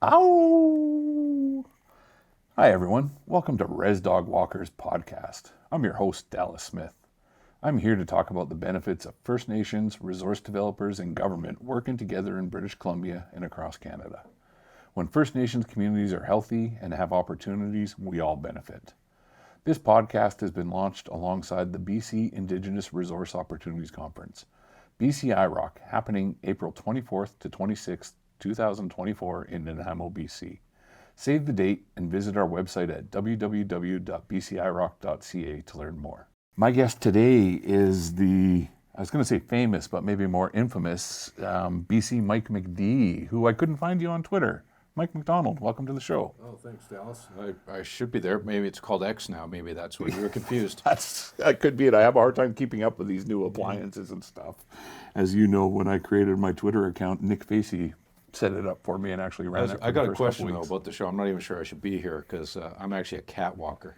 Ow! Hi, everyone. Welcome to Res Dog Walkers podcast. I'm your host, Dallas Smith. I'm here to talk about the benefits of First Nations, resource developers, and government working together in British Columbia and across Canada. When First Nations communities are healthy and have opportunities, we all benefit. This podcast has been launched alongside the BC Indigenous Resource Opportunities Conference, BC IROC, happening April 24th to 26th, 2024 in Nanaimo, BC. Save the date and visit our website at www.bciroc.ca to learn more. My guest today is I was going to say famous, but maybe more infamous, BC Mike McD, who I couldn't find you on Twitter. Mike McDonald, welcome to the show. Oh, thanks, Dallas. I should be there. Maybe it's called X now. Maybe that's where you were confused. That could be it. I have a hard time keeping up with these new appliances and stuff. As you know, when I created my Twitter account, Nick Facey set it up for me and actually ran it. I got a question though about the show. I'm not even sure I should be here because I'm actually a catwalker.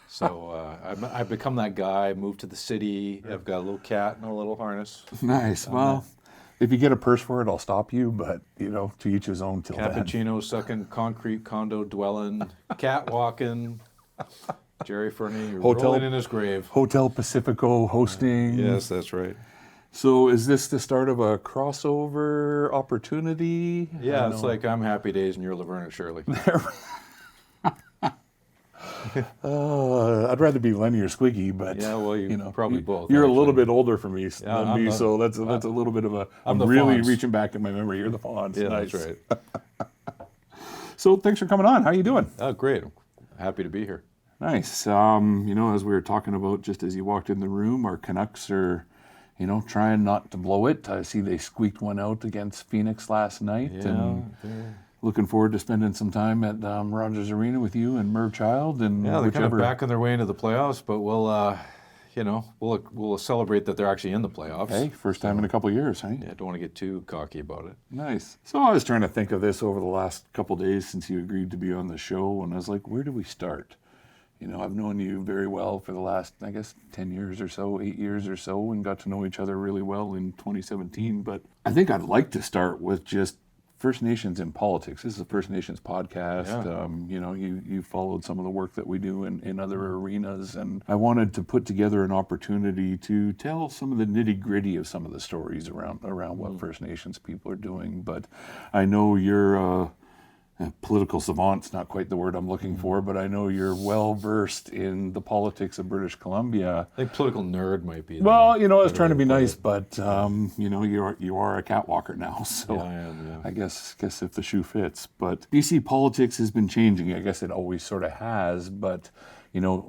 So I've become that guy. Moved to the city. I've got a little cat and a little harness. Nice. Well, if you get a purse for it, I'll stop you. But to each his own. Till Cappuccino sucking, concrete condo dwelling, cat walking. Jerry Fernie rolling in his grave. Hotel Pacifico hosting. Yes, that's right. So is this the start of a crossover opportunity? Yeah, it's like I'm Happy Days and you're Laverne and Shirley. I'd rather be Lenny or Squiggy, but yeah, well, probably both. You're actually a little bit older for me than me, so that's a little bit of a. I'm really Fonz. Reaching back in my memory. You're the Fonz. Yeah, nice. That's right. So thanks for coming on. How are you doing? Oh, great. Happy to be here. Nice. As we were talking about just as you walked in the room, our Canucks are, trying not to blow it. I see they squeaked one out against Phoenix last night. Yeah. And looking forward to spending some time at Rogers Arena with you and Merv Child. And they're kind of backing their way into the playoffs, but we'll celebrate that they're actually in the playoffs. Hey, first time in a couple of years, hey? Yeah, don't want to get too cocky about it. Nice. So I was trying to think of this over the last couple of days since you agreed to be on the show, and I was like, where do we start? I've known you very well for the last, 10 years or so, 8 years or so, and got to know each other really well in 2017. But I think I'd like to start with just First Nations in politics. This is a First Nations podcast. Yeah. You followed some of the work that we do in other arenas, and I wanted to put together an opportunity to tell some of the nitty-gritty of some of the stories around what First Nations people are doing. But I know you're political savant's not quite the word I'm looking for, but I know you're well versed in the politics of British Columbia. I think political nerd might be. Well, I was trying to be nice, but you are a catwalker now, so yeah, I am, yeah. I guess if the shoe fits. But BC politics has been changing. I guess it always sort of has, but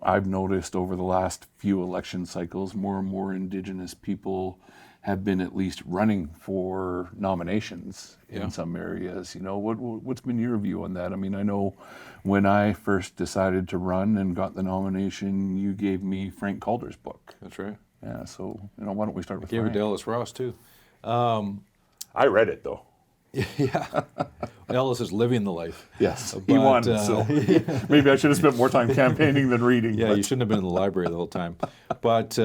I've noticed over the last few election cycles, more and more Indigenous people have been at least running for nominations in some areas. What's been your view on that? I mean, I know when I first decided to run and got the nomination, you gave me Frank Calder's book. That's right. Yeah, so why don't we start with Frank? Frank? Gave it Dallas Ross too. I read it though. Yeah, Dallas is living the life. Yes, he won. So maybe I should have spent more time campaigning than reading. Yeah, you shouldn't have been in the library the whole time. But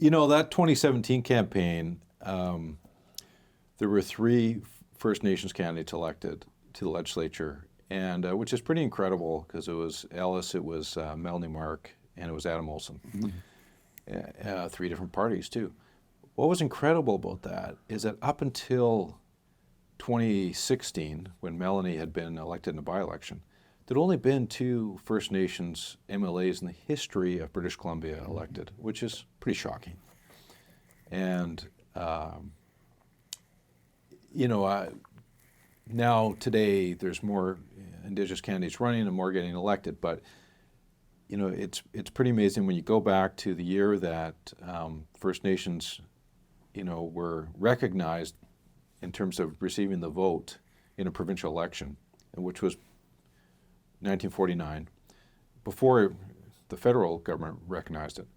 that 2017 campaign, there were 3 First Nations candidates elected to the legislature, and which is pretty incredible because it was Ellis, it was Melanie Mark, and it was Adam Olsen. Mm-hmm. 3 different parties too. What was incredible about that is that up until 2016, when Melanie had been elected in a by-election, there'd only been 2 First Nations MLAs in the history of British Columbia elected, which is pretty shocking. And, now today there's more Indigenous candidates running and more getting elected, but, it's pretty amazing when you go back to the year that First Nations, were recognized in terms of receiving the vote in a provincial election, which was 1949, before the federal government recognized it.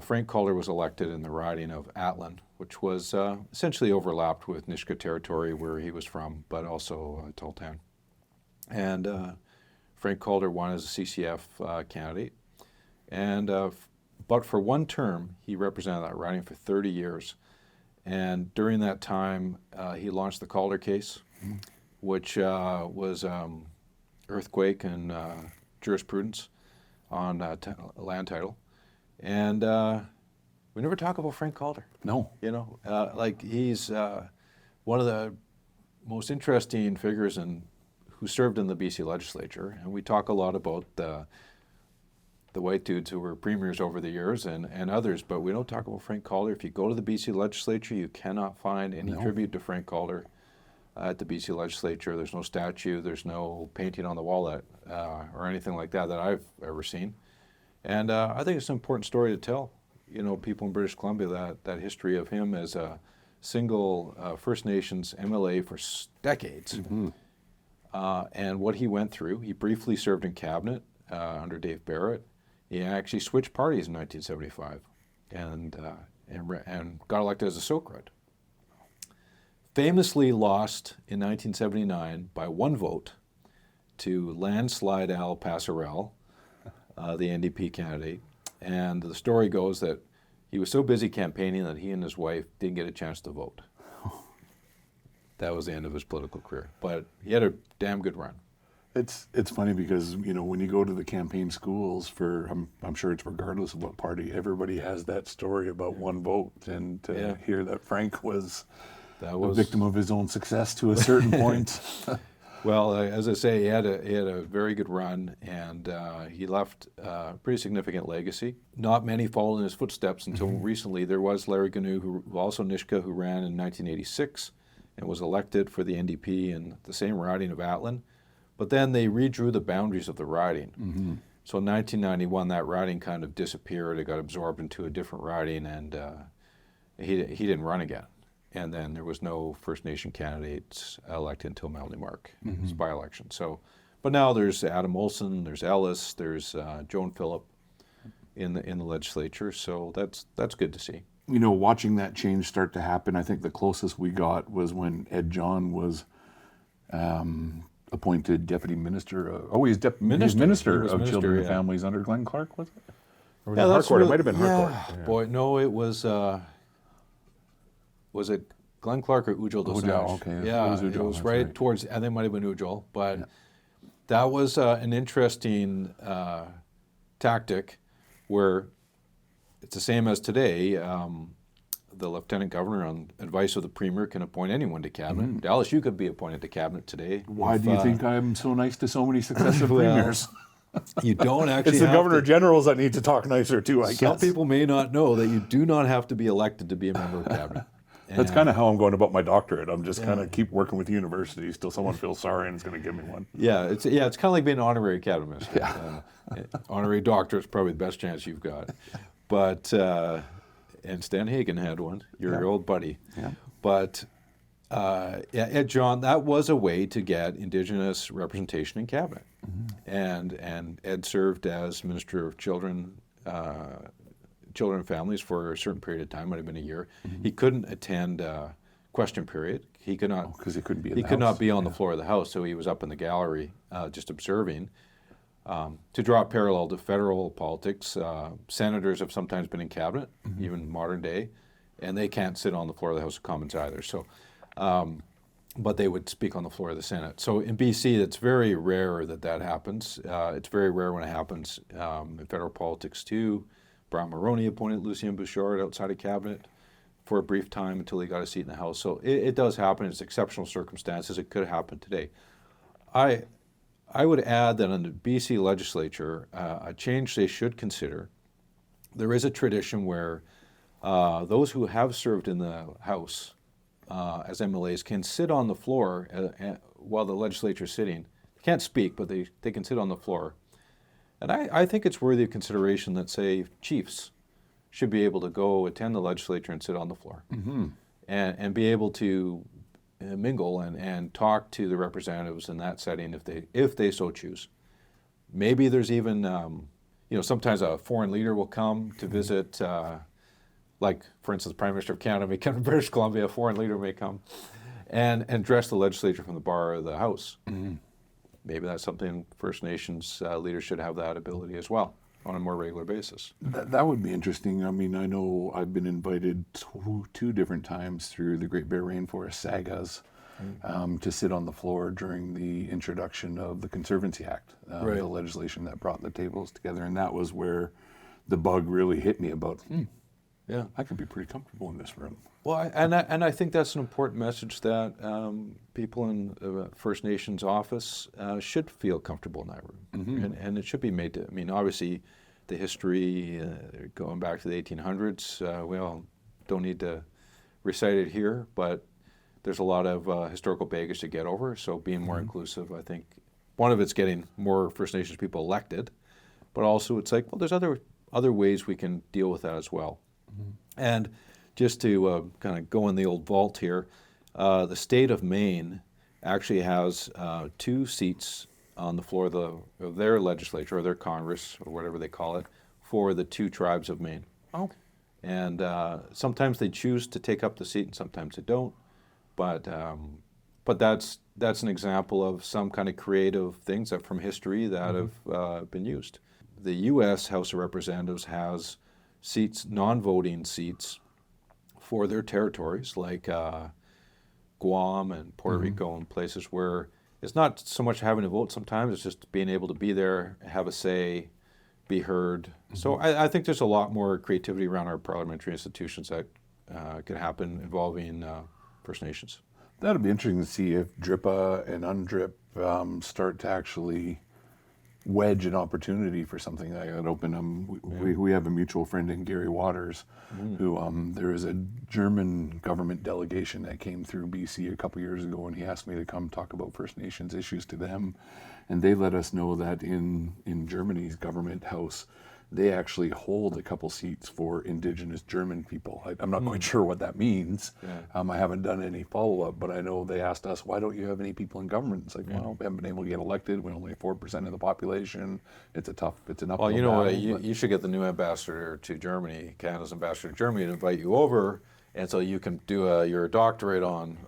Frank Calder was elected in the riding of Atlan, which was essentially overlapped with Nisga'a territory where he was from, but also Tultan. And Frank Calder won as a CCF candidate. And but for one term, he represented that riding for 30 years. And during that time, he launched the Calder case, which was earthquake and jurisprudence on land title. And we never talk about Frank Calder. No. You know, like he's one of the most interesting figures who served in the BC legislature. And we talk a lot about the white dudes who were premiers over the years and others, but we don't talk about Frank Calder. If you go to the BC legislature, you cannot find any tribute to Frank Calder at the BC legislature. There's no statue, there's no painting on the wall or anything like that I've ever seen. And I think it's an important story to tell, you know, people in British Columbia, that history of him as a single First Nations MLA for decades. And what he went through. He briefly served in cabinet under Dave Barrett. He actually switched parties in 1975 and got elected as a Socrat. Famously lost in 1979 by one vote to Landslide Al Passarell, the NDP candidate. And the story goes that he was so busy campaigning that he and his wife didn't get a chance to vote. That was the end of his political career. But he had a damn good run. It's funny because, you know, when you go to the campaign schools I'm sure it's regardless of what party, everybody has that story about one vote. And to hear that Frank was a victim of his own success to a certain point. Well, as I say, he had a very good run, and he left a pretty significant legacy. Not many followed in his footsteps until recently. There was Larry Ganu, who also Nishka, who ran in 1986 and was elected for the NDP in the same riding of Atlan. But then they redrew the boundaries of the riding. So in 1991, that riding kind of disappeared. It got absorbed into a different riding, and he didn't run again. And then there was no First Nation candidates elected until Melanie Mark, his by-election. So, but now there's Adam Olson, there's Ellis, there's Joan Phillip in the legislature. So that's good to see. You know, watching that change start to happen, I think the closest we got was when Ed John was appointed deputy minister. He's minister of Children and Families under Glenn Clark, was it? Or was it Harcourt? It might have been Harcourt. Yeah. Boy, no, it was. Was it Glenn Clark or Ujjal Dosanjh? Ujjal, okay. Yeah, it was right towards. I think it might have been Ujjal, but that was an interesting tactic, where it's the same as today. The lieutenant governor, on advice of the premier, can appoint anyone to cabinet. Dallas, you could be appointed to cabinet today. Why do you think I'm so nice to so many successive premiers? You don't actually. It's the governor generals that need to talk nicer too, I guess. Some people may not know that you do not have to be elected to be a member of cabinet. That's kind of how I'm going about my doctorate. I'm just kind of keep working with universities till someone feels sorry and is going to give me one. Yeah, it's kind of like being an honorary academist. Honorary doctor is probably the best chance you've got. But and Stan Hagen had one, your old buddy. Yeah. But Ed John, that was a way to get Indigenous representation in cabinet. And Ed served as Minister of Children and Families for a certain period of time, might have been a year. He couldn't attend question period. He could not, because he couldn't be in he the could house. not be on the floor of the House, so he was up in the gallery just observing. To draw a parallel to federal politics, senators have sometimes been in cabinet, even modern day, and they can't sit on the floor of the House of Commons either. So, but they would speak on the floor of the Senate. So in BC, it's very rare that happens. It's very rare when it happens in federal politics too. Brian Mulroney appointed Lucien Bouchard outside of cabinet for a brief time until he got a seat in the House. So it does happen. It's exceptional circumstances. It could happen today. I would add that in the BC legislature, a change they should consider. There is a tradition where those who have served in the House as MLAs can sit on the floor while the legislature is sitting. They can't speak, but they can sit on the floor. And I think it's worthy of consideration that, say, chiefs should be able to go attend the legislature and sit on the floor and be able to mingle and talk to the representatives in that setting if they so choose. Maybe there's even, sometimes a foreign leader will come to visit, like, for instance, the Prime Minister of Canada may come to British Columbia, a foreign leader may come, and address the legislature from the bar of the House. Maybe that's something First Nations leaders should have that ability as well. on a more regular basis. That would be interesting. I mean, I know I've been invited two different times through the Great Bear Rainforest sagas to sit on the floor during the introduction of the Conservancy Act, Right. the legislation that brought the tables together. And that was where the bug really hit me about, Yeah. I could be pretty comfortable in this room. Well, I think that's an important message that people in First Nations office should feel comfortable in that room, and it should be made to. I mean, obviously, the history going back to the 1800s, we all don't need to recite it here, but there's a lot of historical baggage to get over. So being more inclusive, I think, one of it's getting more First Nations people elected, but also it's like, well, there's other ways we can deal with that as well. And just to kind of go in the old vault here, the state of Maine actually has 2 seats on the floor of their legislature or their Congress or whatever they call it for the 2 tribes of Maine. Oh. And sometimes they choose to take up the seat and sometimes they don't. But that's an example of some kind of creative things that from history that have been used. The U.S. House of Representatives has seats, non-voting seats, for their territories, like Guam and Puerto Rico and places where it's not so much having a vote sometimes, it's just being able to be there, have a say, be heard. So I think there's a lot more creativity around our parliamentary institutions that could happen involving First Nations. That'll be interesting to see if DRIPA and UNDRIP start to actually wedge an opportunity for something like that open. We have a mutual friend in Gary Waters, who there is a German government delegation that came through BC a couple years ago, and he asked me to come talk about First Nations issues to them, and they let us know that in Germany's government house, they actually hold a couple seats for Indigenous German people. I'm not quite sure what that means. I haven't done any follow-up, but I know they asked us, why don't you have any people in government? It's like, well, we haven't been able to get elected. We're only 4% of the population. It's an uphill Well, you know what? battle, You should get the new ambassador to Germany, Canada's ambassador to Germany, to invite you over, and so you can do your doctorate on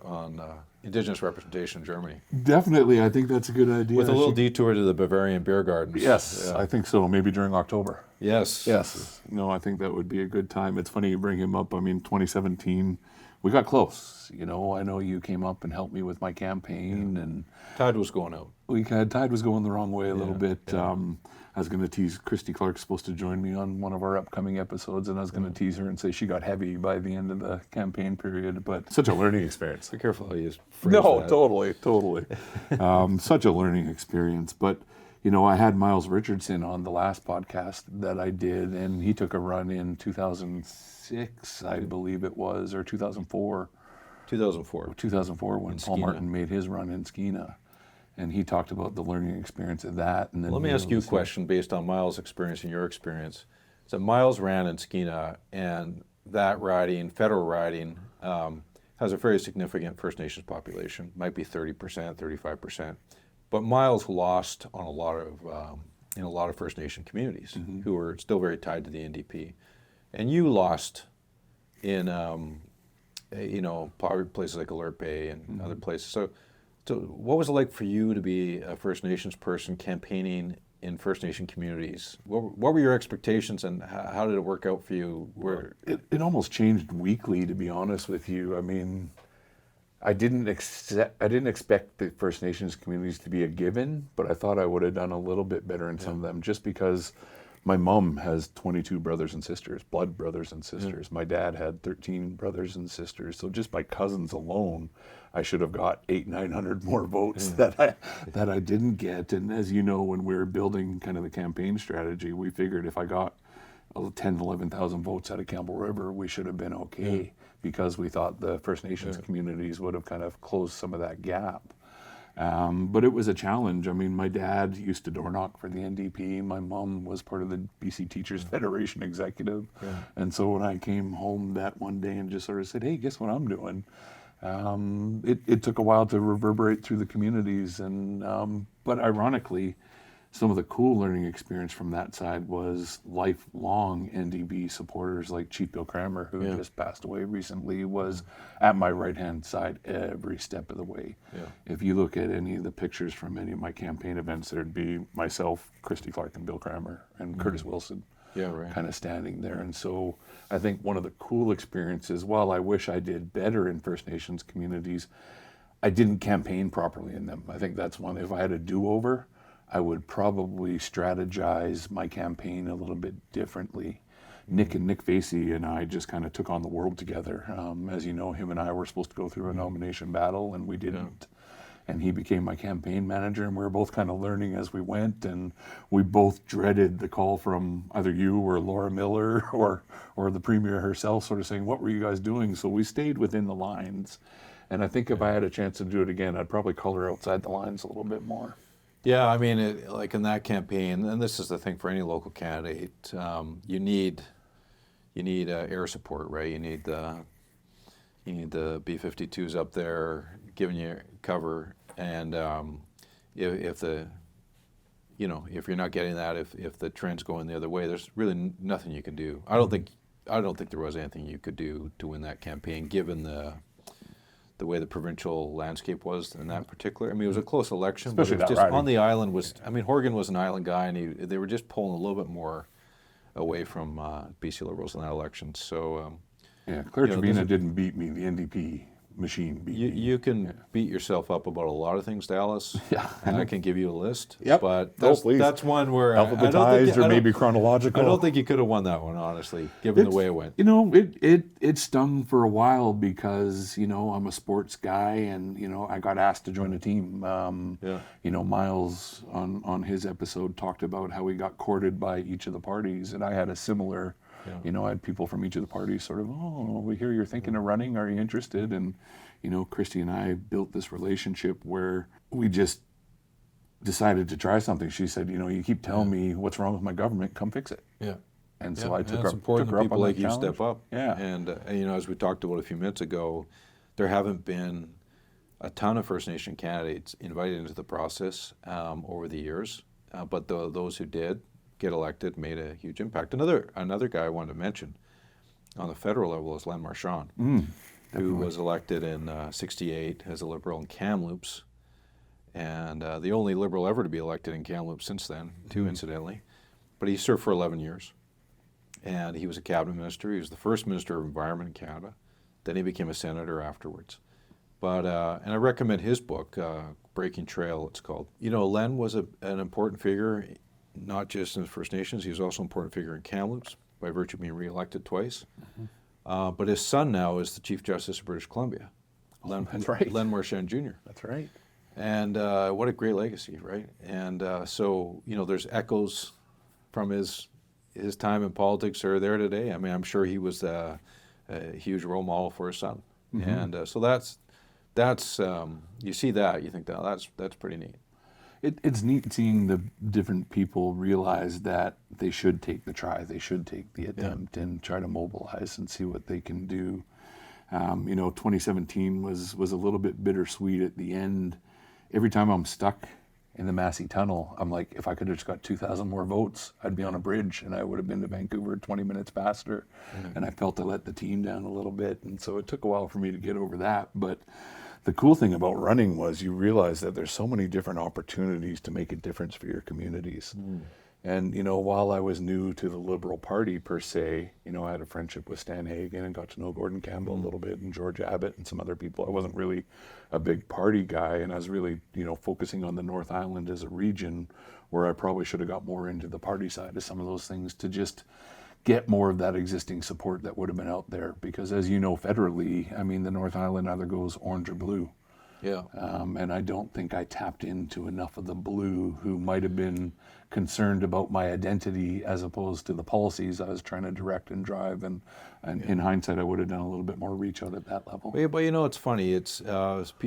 Indigenous representation in Germany. Definitely, I think that's a good idea. With a little detour to the Bavarian beer gardens. Yes, I think so. Maybe during October. Yes. Yes. No, I think that would be a good time. It's funny you bring him up. I mean, 2017, we got close. You know, I know you came up and helped me with my campaign, and Tide was going out. Tide was going the wrong way a little bit. I was going to tease, Christy Clark's supposed to join me on one of our upcoming episodes, and I was going to tease her and say she got heavy by the end of the campaign period, but such a learning experience. Be careful how you phrase No, that. totally. Such a learning experience. But, you know, I had Miles Richardson on the last podcast that I did, and he took a run in 2006, I believe it was, or 2004. 2004. 2004 when Paul Skeena. Martin made his run in Skeena. And he talked about the learning experience of that. And then Let me ask you a question based on Miles' experience and your experience. So Miles ran in Skeena, and that riding, federal riding, has a very significant First Nations population, might be 30%, 35%. But Miles lost on in a lot of First Nation communities who were still very tied to the NDP. And you lost in places like Alert Bay and other places. So what was it like for you to be a First Nations person campaigning in First Nation communities? What were your expectations, and how did it work out for you? It almost changed weekly, to be honest with you. I mean, I didn't expect the First Nations communities to be a given, but I thought I would have done a little bit better in some of them, just because my mom has 22 brothers and sisters, blood brothers and sisters. My dad had 13 brothers and sisters. So just by cousins alone, I should have got 800-900 more votes that I didn't get. And as you know, when we were building kind of the campaign strategy, we figured if I got 10,000-11,000 votes out of Campbell River, we should have been okay, because we thought the First Nations communities would have kind of closed some of that gap. But it was a challenge. I mean, my dad used to door knock for the NDP. My mom was part of the BC Teachers Federation executive. And so when I came home that one day and just sort of said, hey, guess what I'm doing? It took a while to reverberate through the communities. But ironically, some of the cool learning experience from that side was lifelong NDB supporters like Chief Bill Kramer, who just passed away recently, was at my right-hand side every step of the way. Yeah. If you look at any of the pictures from any of my campaign events, there'd be myself, Christy Clark, and Bill Kramer, and Curtis Wilson kind of standing there. And so I think one of the cool experiences, while I wish I did better in First Nations communities, I didn't campaign properly in them. I think that's one. If I had a do-over, I would probably strategize my campaign a little bit differently. Nick Facey and I just kind of took on the world together. As you know, him and I were supposed to go through a nomination battle, and we didn't. And he became my campaign manager, and we were both kind of learning as we went, and we both dreaded the call from either you or Laura Miller or the Premier herself sort of saying, what were you guys doing? So we stayed within the lines. And I think if I had a chance to do it again, I'd probably color outside the lines a little bit more. Yeah, I mean, like in that campaign, and this is the thing for any local candidate, you need air support, right? You need the B-52s up there giving you cover, and if you're not getting that, if the trend's going the other way, there's really nothing you can do. I don't think there was anything you could do to win that campaign, given the way the provincial landscape was in that particular. I mean, it was a close election, Especially but it was that just riding. on the island Horgan was an island guy, and they were just pulling a little bit more away from BC Liberals in that election. So, Claire Trevina didn't beat me. The NDP machine beat me. you can beat yourself up about a lot of things, Dallas. Yeah. And I can give you a list. Yep. But Please. that's one where Alphabetized or maybe chronological. I don't think you could have won that one, honestly, given the way it went. You know, it stung for a while because, I'm a sports guy and, I got asked to join a team. Miles on his episode talked about how he got courted by each of the parties, and I had a similar, I had people from each of the parties sort of, we hear you're thinking of running, are you interested? And, Christy and I built this relationship where we just decided to try something. She said, you keep telling me what's wrong with my government, come fix it. Yeah. And so I took it's her, important took her that up people on like that you challenge. step up. Yeah. And as we talked about a few minutes ago, there haven't been a ton of First Nation candidates invited into the process over the years, but those who did get elected made a huge impact. Another guy I wanted to mention on the federal level is Len Marchand, who was elected in '68 as a Liberal in Kamloops, and the only Liberal ever to be elected in Kamloops since then, too, incidentally. But he served for 11 years, and he was a cabinet minister. He was the first Minister of Environment in Canada. Then he became a senator afterwards. But and I recommend his book, Breaking Trail, it's called. Len was an important figure, not just in the First Nations. He was also an important figure in Kamloops by virtue of being re-elected twice. But his son now is the Chief Justice of British Columbia, That's right. Len Marchand Jr. That's right. And what a great legacy, right? And so there's echoes from his time in politics are there today. I mean, I'm sure he was a huge role model for his son. And so that's you see that, you think that's pretty neat. It's neat seeing the different people realize that they should take the try, they should take the attempt and try to mobilize and see what they can do. 2017 was a little bit bittersweet at the end. Every time I'm stuck in the Massey Tunnel, I'm like, if I could have just got 2,000 more votes, I'd be on a bridge and I would have been to Vancouver 20 minutes faster. And I felt I let the team down a little bit. And so it took a while for me to get over that. But the cool thing about running was you realize that there's so many different opportunities to make a difference for your communities. And, while I was new to the Liberal Party per se, I had a friendship with Stan Hagen and got to know Gordon Campbell a little bit and George Abbott and some other people. I wasn't really a big party guy, and I was really, focusing on the North Island as a region where I probably should have got more into the party side of some of those things to just get more of that existing support that would have been out there. Because as you know, federally, I mean, the North Island either goes orange or blue. Yeah. And I don't think I tapped into enough of the blue who might have been concerned about my identity as opposed to the policies I was trying to direct and drive. And in hindsight, I would have done a little bit more reach out at that level. But it's funny. It's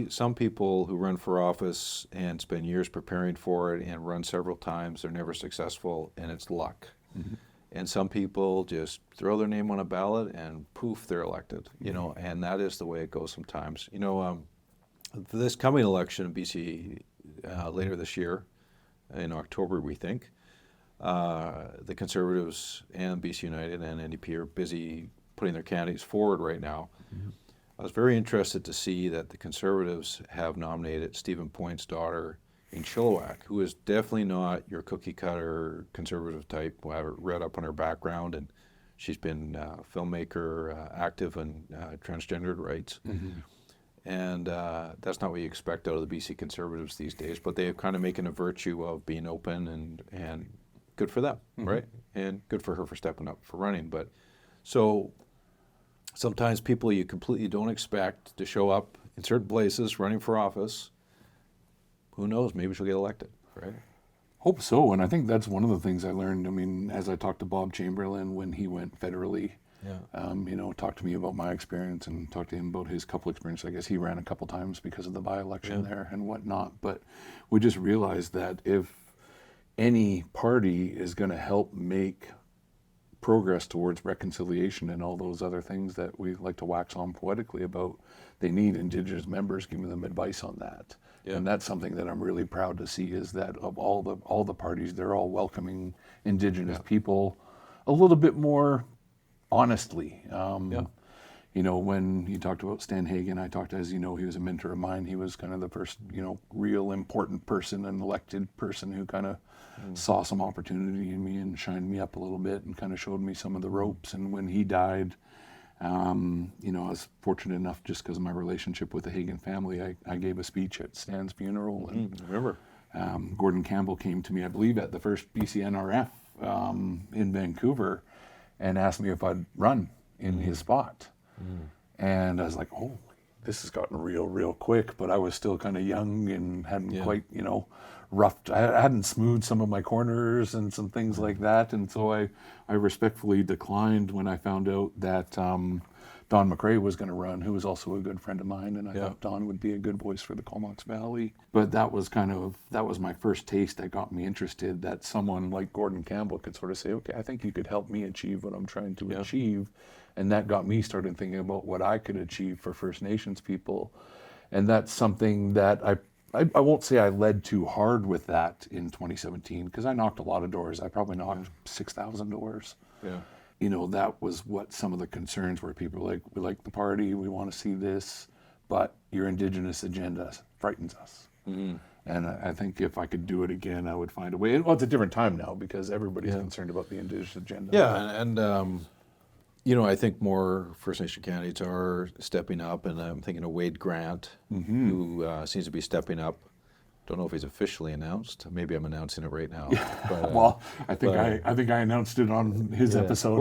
some people who run for office and spend years preparing for it and run several times, they're never successful, and it's luck. And some people just throw their name on a ballot and poof, they're elected. And that is the way it goes sometimes. This coming election in BC later this year, in October, we think. The Conservatives and BC United and NDP are busy putting their candidates forward right now. Mm-hmm. I was very interested to see that the Conservatives have nominated Stephen Point's daughter in Chilliwack, who is definitely not your cookie-cutter Conservative type. I read up on her background, and she's been a filmmaker, active in transgender rights. Mm-hmm. And that's not what you expect out of the BC Conservatives these days, but they're kind of making a virtue of being open and good for them, Mm-hmm. right? And good for her for stepping up for running. But so sometimes people you completely don't expect to show up in certain places running for office. Who knows? Maybe she'll get elected, right? Hope so, and I think that's one of the things I learned. I mean, as I talked to Bob Chamberlain when he went federally, talked to me about my experience and talked to him about his couple experience. I guess he ran a couple times because of the by-election there and whatnot. But we just realized that if any party is going to help make progress towards reconciliation and all those other things that we like to wax on poetically about, they need Indigenous members giving them advice on that. Yeah. And that's something that I'm really proud to see, is that of all the parties, they're all welcoming Indigenous people a little bit more honestly. When you talked about Stan Hagen, I talked, as you know, he was a mentor of mine. He was kind of the first, real important person, an elected person who kind of saw some opportunity in me and shined me up a little bit and kind of showed me some of the ropes. And when he died, I was fortunate enough, just because of my relationship with the Hagen family, I gave a speech at Stan's funeral. And I remember. Gordon Campbell came to me, I believe, at the first BCNRF in Vancouver and asked me if I'd run in his spot. And I was like, oh, this has gotten real quick. But I was still kind of young and hadn't quite, roughed. I hadn't smoothed some of my corners and some things like that. And so I respectfully declined when I found out that Don McRae was going to run, who was also a good friend of mine. And I thought Don would be a good voice for the Comox Valley. But that was my first taste that got me interested, that someone like Gordon Campbell could sort of say, okay, I think you could help me achieve what I'm trying to achieve. And that got me started thinking about what I could achieve for First Nations people. And that's something that I won't say I led too hard with that in 2017, because I knocked a lot of doors. I probably knocked 6,000 doors. Yeah. That was what some of the concerns were. People were like, we like the party, we want to see this, but your Indigenous agenda frightens us. Mm-hmm. And I think if I could do it again, I would find a way. Well, it's a different time now because everybody's concerned about the Indigenous agenda. Yeah, and I think more First Nation candidates are stepping up, and I'm thinking of Wade Grant, who seems to be stepping up. Don't know if he's officially announced. Maybe I'm announcing it right now. But, well, I think I announced it on his episode.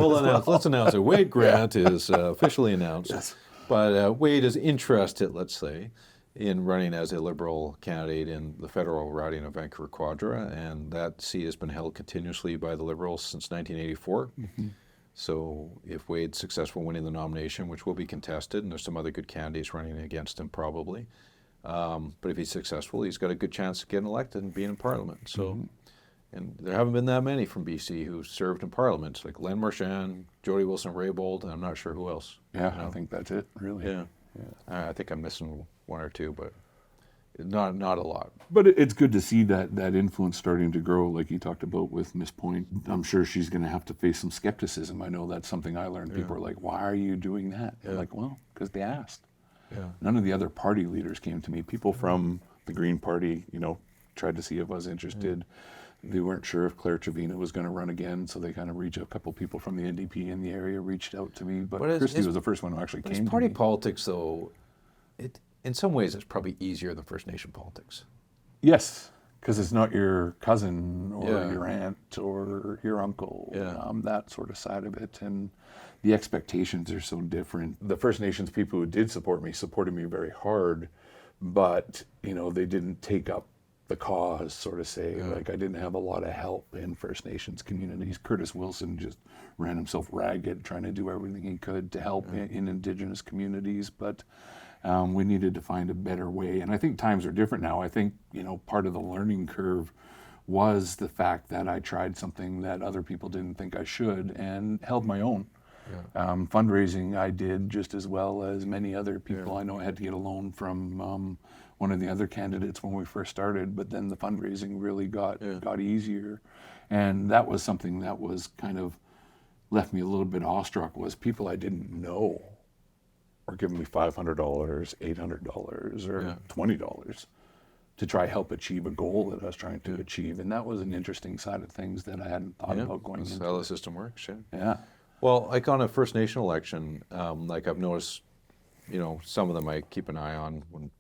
Let's announce it. Wade Grant is officially announced. Yes. But Wade is interested, let's say, in running as a Liberal candidate in the federal riding of Vancouver Quadra, and that seat has been held continuously by the Liberals since 1984. Mm-hmm. So if Wade's successful winning the nomination, which will be contested, and there's some other good candidates running against him probably, but if he's successful, he's got a good chance of getting elected and being in Parliament. So, and there haven't been that many from BC who served in Parliament, like Len Marchand, Jody Wilson-Raybould, and I'm not sure who else. Yeah, I think that's it, really. Yeah. I think I'm missing one or two, but not a lot. But it's good to see that influence starting to grow, like you talked about with Miss Point. I'm sure she's going to have to face some skepticism. I know that's something I learned. People are like, why are you doing that? Yeah. Like, well, because they asked. Yeah. None of the other party leaders came to me. People from the Green Party, tried to see if I was interested. Yeah. They weren't sure if Claire Trevina was going to run again, so they kind of reached out. A couple people from the NDP in the area reached out to me, but Christie was the first one who actually came to me. Party politics, though, in some ways, it's probably easier than First Nation politics. Yes, because it's not your cousin or your aunt or your uncle, that sort of side of it. And the expectations are so different. The First Nations people who did support me supported me very hard, but, they didn't take up the cause, sort of say. Yeah. Like, I didn't have a lot of help in First Nations communities. Curtis Wilson just ran himself ragged, trying to do everything he could to help in Indigenous communities, but we needed to find a better way. And I think times are different now. I think, part of the learning curve was the fact that I tried something that other people didn't think I should and held my own. Fundraising I did just as well as many other people. I know I had to get a loan from one of the other candidates when we first started, but then the fundraising really got easier. And that was something that was kind of left me a little bit awestruck, was people I didn't know were giving me $500, $800, or $20 to try help achieve a goal that I was trying to achieve. And that was an interesting side of things that I hadn't thought about going into. That's how the system works, Yeah. Well, like on a First Nation election, like I've noticed, some of them I keep an eye on when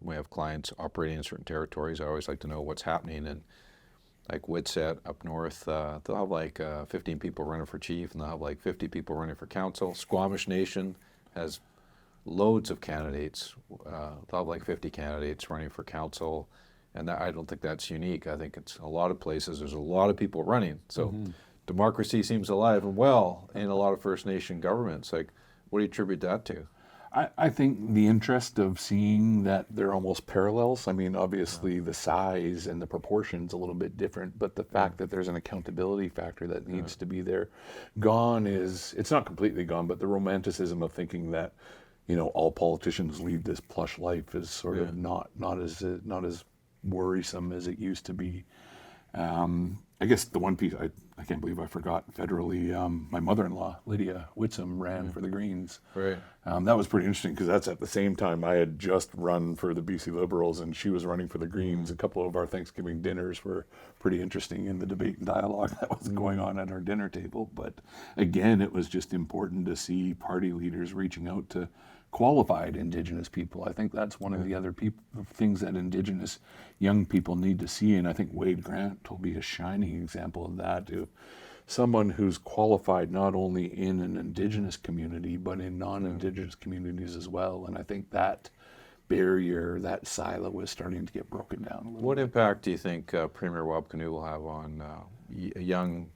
we have clients operating in certain territories. I always like to know what's happening. And like Whitsett up north, they'll have like 15 people running for chief, and they'll have like 50 people running for council. Squamish Nation has loads of candidates. They'll have like 50 candidates running for council, and I don't think that's unique. I think it's a lot of places. There's a lot of people running. So democracy seems alive and well in a lot of First Nation governments. Like, what do you attribute that to? I think the interest of seeing that they're almost parallels. I mean, obviously the size and the proportions a little bit different, but the fact that there's an accountability factor that needs to be there. It's not completely gone, but the romanticism of thinking that, all politicians lead this plush life is sort of not as worrisome as it used to be. I guess the one piece I can't believe I forgot federally. My mother-in-law, Lydia Whitsom, ran for the Greens. Right. That was pretty interesting because that's at the same time I had just run for the BC Liberals and she was running for the Greens. A couple of our Thanksgiving dinners were pretty interesting in the debate and dialogue that was going on at our dinner table. But again, it was just important to see party leaders reaching out to qualified Indigenous people. I think that's one of the other things that Indigenous young people need to see, and I think Wade Grant will be a shining example of that. To someone who's qualified not only in an Indigenous community, but in non-Indigenous communities as well. And I think that barrier, that silo is starting to get broken down a little What bit. impact do you think Premier Wabkanu will have on young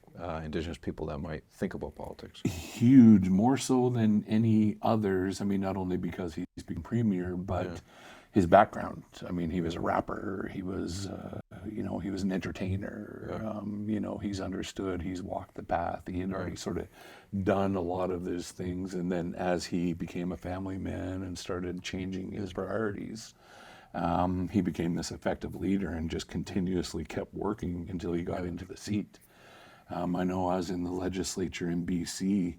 Indigenous people that might think about politics? Huge, more so than any others. I mean, not only because he's been premier, but his background. I mean, he was a rapper. He was, he was an entertainer. He's understood. He's walked the path. He had already sort of done a lot of those things. And then as he became a family man and started changing his priorities, he became this effective leader and just continuously kept working until he got into the seat. I know I was in the legislature in BC.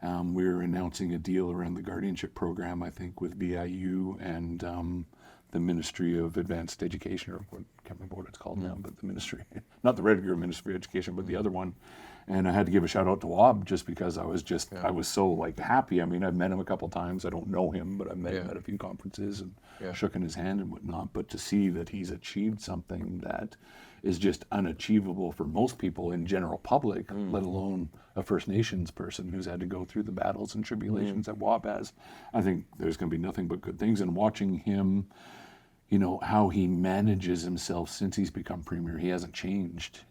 We were announcing a deal around the guardianship program, I think, with BIU and the Ministry of Advanced Education, or I can't remember what it's called now, but the ministry, not the regular Ministry of Education, but the other one. And I had to give a shout out to Wab just because I was so happy. I mean, I've met him a couple times. I don't know him, but I've met him at a few conferences and shook in his hand and whatnot. But to see that he's achieved something that is just unachievable for most people in general public, let alone a First Nations person who's had to go through the battles and tribulations that Wab has, I think there's going to be nothing but good things. And watching him, how he manages himself since he's become premier, he hasn't changed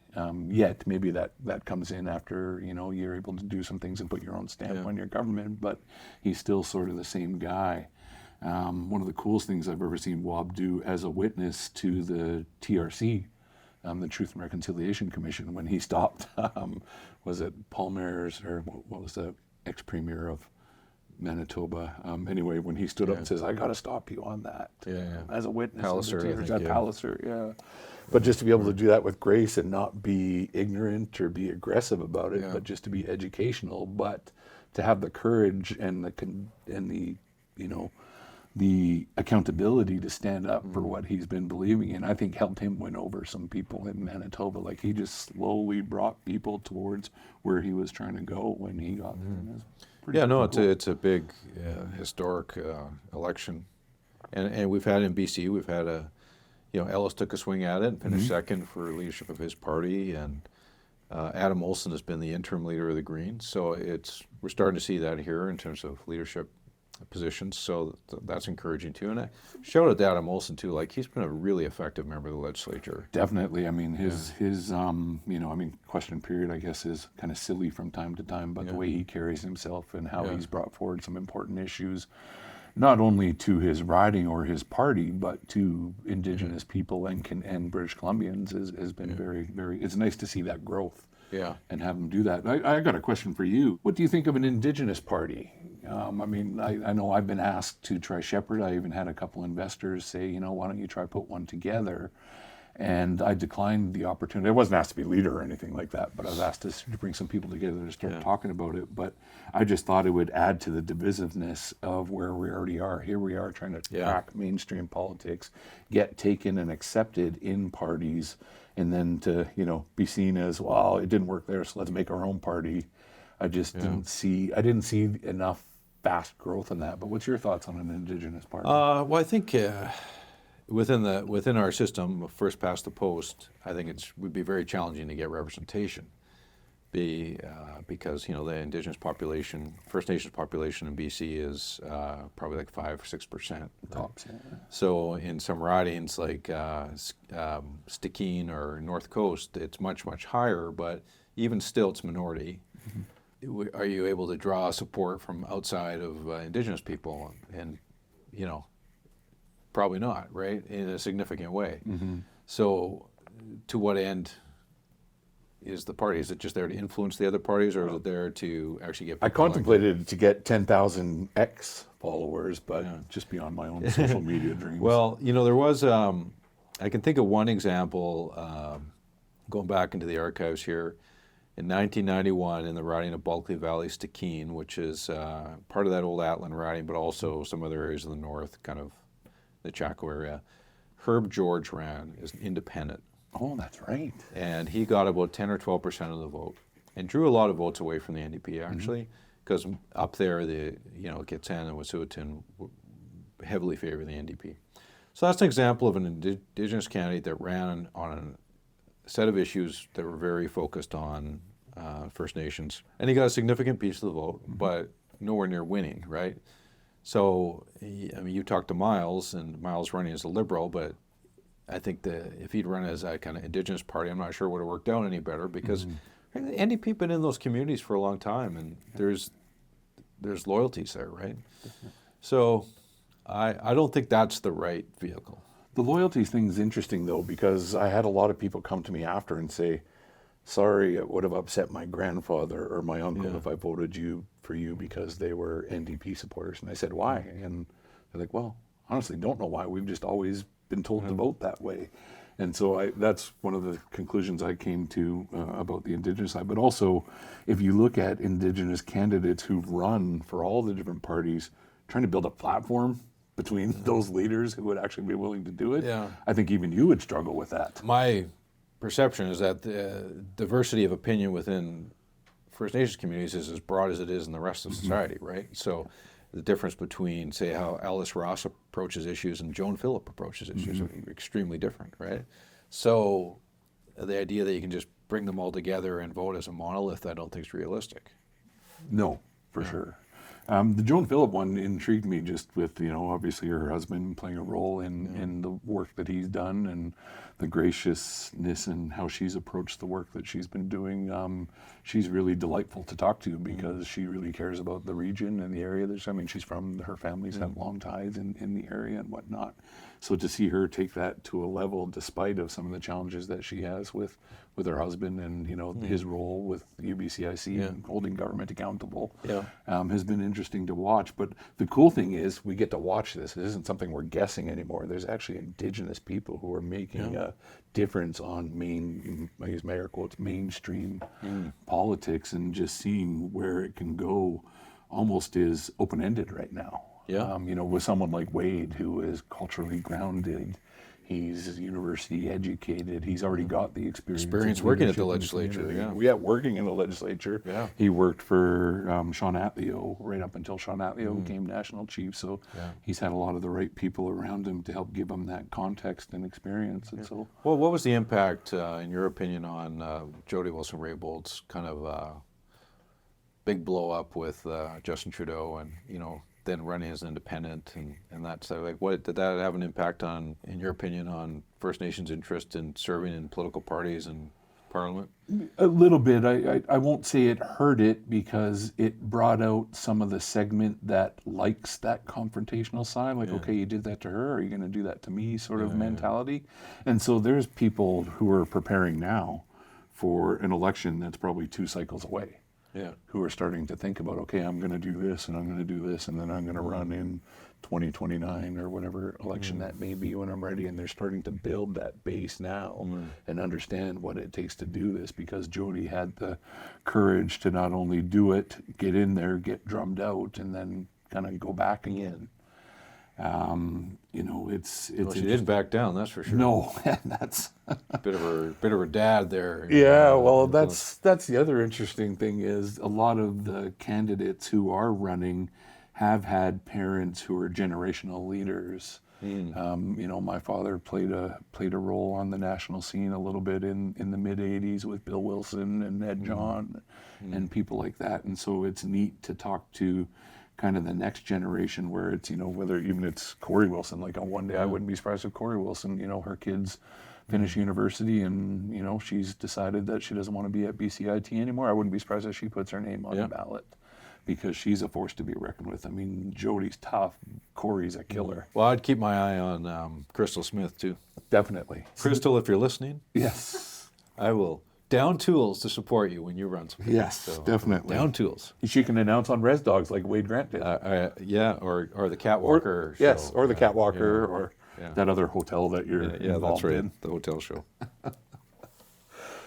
yet. Maybe that comes in after, you're able to do some things and put your own stamp on your government, but he's still sort of the same guy. One of the coolest things I've ever seen Wab do as a witness to the TRC, the Truth and Reconciliation Commission, when he stopped, was it Palmer's, or what was the ex-premier of Manitoba? Anyway, when he stood up and says, I got to stop you on that. As a witness. Palliser, But just to be able to do that with grace and not be ignorant or be aggressive about it, but just to be educational, but to have the courage and the accountability to stand up for what he's been believing in, I think helped him win over some people in Manitoba. Like, he just slowly brought people towards where he was trying to go when he got there. It's a big historic election, and we've had in BC, we've had Ellis took a swing at it and finished second for leadership of his party, and Adam Olsen has been the interim leader of the Greens. So we're starting to see that here in terms of leadership positions, so that's encouraging too. And I shout out to Adam Olsen too, like, he's been a really effective member of the legislature. Definitely. I mean, his question period, I guess, is kind of silly from time to time, but the way he carries himself and how he's brought forward some important issues, not only to his riding or his party, but to Indigenous people and British Columbians has been very, very, it's nice to see that growth. Yeah. and have them do that. I got a question for you. What do you think of an Indigenous party? I mean, I know I've been asked to try Shepherd. I even had a couple investors say, you know, why don't you try put one together? And I declined the opportunity. I wasn't asked to be leader or anything like that, but I was asked to bring some people together to start talking about it. But I just thought it would add to the divisiveness of where we already are. Here we are trying to crack mainstream politics, get taken and accepted in parties, and then to, you know, be seen as, well, it didn't work there, so let's make our own party. I just didn't see enough fast growth in that. But what's your thoughts on an Indigenous party? Well, I think within our system, first past the post, I think would be very challenging to get representation, because, you know, the Indigenous population, First Nations population in BC is probably like 5 or 6%. Tops. Yeah. So in some ridings like Stikine or North Coast, it's much, much higher, but even still it's minority. Are you able to draw support from outside of Indigenous people? And, you know, probably not, right, in a significant way. So to what end is the party? Is it just there to influence the other parties, or is it there to actually get people I contemplated to get 10,000 X followers, but just beyond my own social media dreams. Well, you know, there was, I can think of one example, going back into the archives here, in 1991 in the riding of Bulkley Valley Stikine, which is part of that old Atlan riding, but also some other areas of the north, kind of the Chaco area. Herb George ran as an independent. Oh, that's right. And he got about 10 or 12% of the vote, and drew a lot of votes away from the NDP, actually, because up there, Gitxsan and Wet'suwet'en heavily favor the NDP. So that's an example of an Indigenous candidate that ran on a set of issues that were very focused on First Nations. And he got a significant piece of the vote, but nowhere near winning, right? So, I mean, you talked to Miles, and Miles running as a Liberal, but I think that if he'd run as a kind of Indigenous party, I'm not sure it would have worked out any better, because the NDP been in those communities for a long time, and there's loyalties there, right? So I don't think that's the right vehicle. The loyalties thing is interesting, though, because I had a lot of people come to me after and say, sorry, it would have upset my grandfather or my uncle if I voted for you because they were NDP supporters. And I said, why? And they're like, well, honestly, don't know why. We've just always been told to vote that way. And so that's one of the conclusions I came to about the Indigenous side. But also, if you look at Indigenous candidates who've run for all the different parties, trying to build a platform between those leaders who would actually be willing to do it, I think even you would struggle with that. My perception is that the diversity of opinion within First Nations communities is as broad as it is in the rest of society, right? So the difference between, say, how Alice Ross approaches issues and Joan Phillip approaches issues are extremely different, right? So the idea that you can just bring them all together and vote as a monolith, I don't think is realistic. No, for sure. The Joan Phillip one intrigued me just with, obviously her husband playing a role in the work that he's done, and the graciousness and how she's approached the work that she's been doing. She's really delightful to talk to because she really cares about the region and the area. She's from, her family's had long ties in the area and whatnot. So to see her take that to a level, despite of some of the challenges that she has with her husband and his role with UBCIC and holding government accountable, has been interesting to watch. But the cool thing is we get to watch this. It isn't something we're guessing anymore. There's actually Indigenous people who are making a difference on I use air quotes, mainstream politics, and just seeing where it can go almost is open-ended right now. With someone like Wade, who is culturally grounded, he's university educated, he's already got the experience working at the legislature. Working in the legislature. He worked for Sean Atleo right up until Sean Atleo became national chief. So he's had a lot of the right people around him to help give him that context and experience. And so, well, what was the impact, in your opinion, on Jody Wilson-Raybould's kind of big blow up with Justin Trudeau, and then running as an independent and that? So, what did that have an impact on, in your opinion, on First Nations interest in serving in political parties and Parliament? A little bit. I won't say it hurt it, because it brought out some of the segment that likes that confrontational side, like, okay, you did that to her, are you going to do that to me sort of mentality. And so there's people who are preparing now for an election that's probably 2 cycles away, Yeah. who are starting to think about, okay, I'm going to do this and I'm going to do this and then I'm going to run in 2029 or whatever election that may be when I'm ready. And they're starting to build that base now and understand what it takes to do this, because Jody had the courage to not only do it, get in there, get drummed out, and then kind of go back again. You know, it's Well, she didn't back down, that's for sure. no, and that's Bit of her dad there. yeah. Well, that's the other interesting thing is a lot of the candidates who are running have had parents who are generational leaders. You know, my father played a role on the national scene a little bit in the mid '80s with Bill Wilson and Ed John and people like that. And so it's neat to talk to kind of the next generation, where it's, you know, whether even it's Corey Wilson, like on one day I wouldn't be surprised if Corey Wilson, you know, her kids finish university and, you know, she's decided that she doesn't want to be at BCIT anymore. I wouldn't be surprised if she puts her name on the ballot, because she's a force to be reckoned with. I mean, Jody's tough, Corey's a killer. Well, I'd keep my eye on Crystal Smith too. Definitely. Crystal, if you're listening, Yes. I will down tools to support you when you run some. Yes, definitely. Down tools. She can announce on Res Dogs like Wade Grant did. Yeah, or the Catwalker. Yes, show. or the Catwalker, Yeah. or Yeah. that other hotel that you're Yeah, involved that's right. in. The hotel show.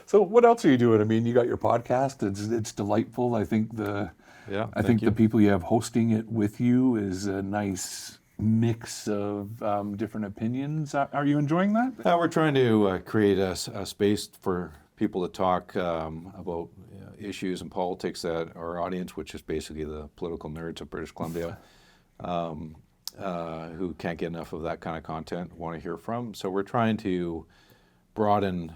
So what else are you doing? I mean, you got your podcast. It's delightful. I think the people you have hosting it with you is a nice mix of different opinions. Are you enjoying that? We're trying to create a space for people to talk about issues and politics that our audience, which is basically the political nerds of British Columbia, who can't get enough of that kind of content, want to hear from. So we're trying to broaden,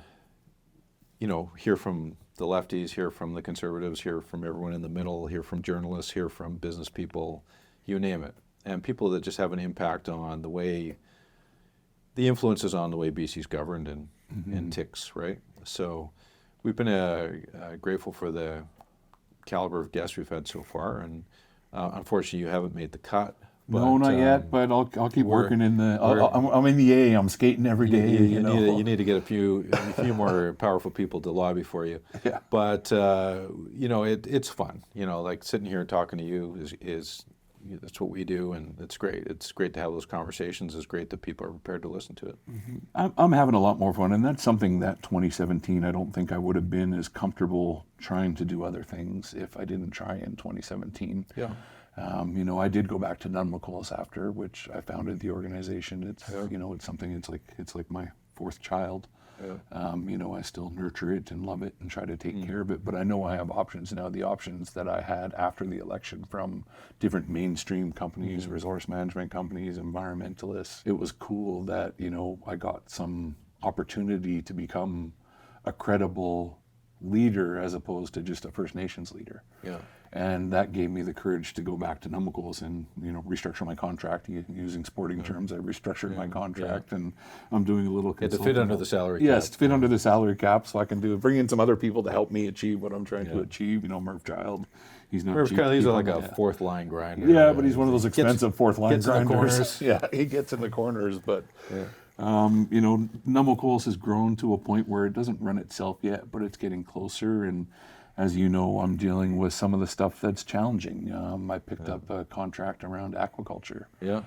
you know, hear from the lefties, hear from the conservatives, hear from everyone in the middle, hear from journalists, hear from business people, you name it. And people that just have an impact on the influences on the way BC's governed and ticks, right? So we've been grateful for the caliber of guests we've had so far, and unfortunately you haven't made the cut. No, not yet, but I'll keep working in the. I'm in the A. I'm skating every day. You need to get a few more powerful people to lobby for you. Yeah. But you know, it's fun. You know, like sitting here and talking to you is that's what we do, and it's great. It's great to have those conversations. It's great that people are prepared to listen to it. I'm having a lot more fun, and that's something that 2017, I don't think I would have been as comfortable trying to do other things if I didn't try in 2017. Yeah. You know, I did go back to Nunn-McCool's after, which I founded the organization. It's you know, it's something. It's like my 4th child. Yeah. You know, I still nurture it and love it and try to take care of it. But I know I have options now. The options that I had after the election from different mainstream companies, resource management companies, environmentalists. It was cool that, you know, I got some opportunity to become a credible leader as opposed to just a First Nations leader. Yeah. And that gave me the courage to go back to Nunn-McCool's and, you know, restructure my contract. Using sporting terms, I restructured my contract, and I'm doing a little To fit consulting. under the salary cap. Yes, to fit under the salary cap, so I can bring in some other people to help me achieve what I'm trying to achieve. You know, Murph Child, he's not cheap. He's people, like a fourth line grinder. Yeah, but he's one of those expensive fourth line gets in the grinders. corners. Yeah, he gets in the corners, but. You know, Nunn-McCool's has grown to a point where it doesn't run itself yet, but it's getting closer. And as you know, I'm dealing with some of the stuff that's challenging. I picked up a contract around aquaculture. Yeah.